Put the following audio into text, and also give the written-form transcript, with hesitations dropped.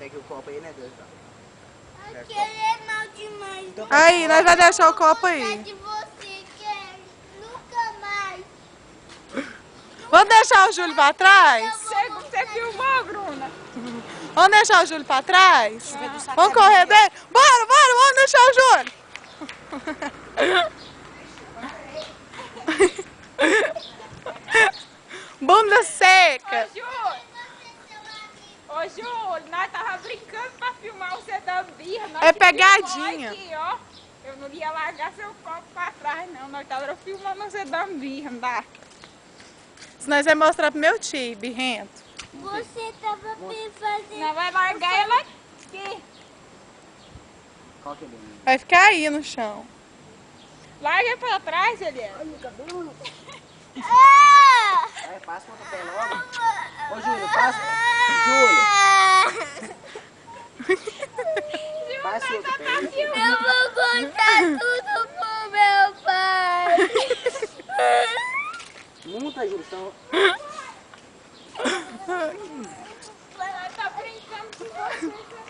Pega o copo aí, né, Deus? Aquele é mal demais. Então, Aí, nós vamos deixar o copo aí. De você, quer nunca mais. Vamos deixar o Júlio pra trás? Você filmou, Bruna? Vamos deixar o Júlio pra trás? Vamos correr bem? Bora, vamos deixar o Júlio. Bunda seca. Ô, Júlio, nós tava brincando pra filmar você da birra. É pegadinha. Aqui, ó. Eu não ia largar seu copo pra trás, não. Nós tava filmando você da birra, não dá? Se nós vamos mostrar pro meu tio, birrento. Você tava me fazendo... Nós vai largar ela aqui. qual que é bem? Vai ficar aí no chão. Larga pra trás, Eliana. Olha o cabelo. Ah! Vai, passa o papel logo. Ô, Júlio, passa. Júlio. Passa o papel. Eu vou contar tudo pro meu pai. Multa, Júlio. Então... Nós tá brincando com você.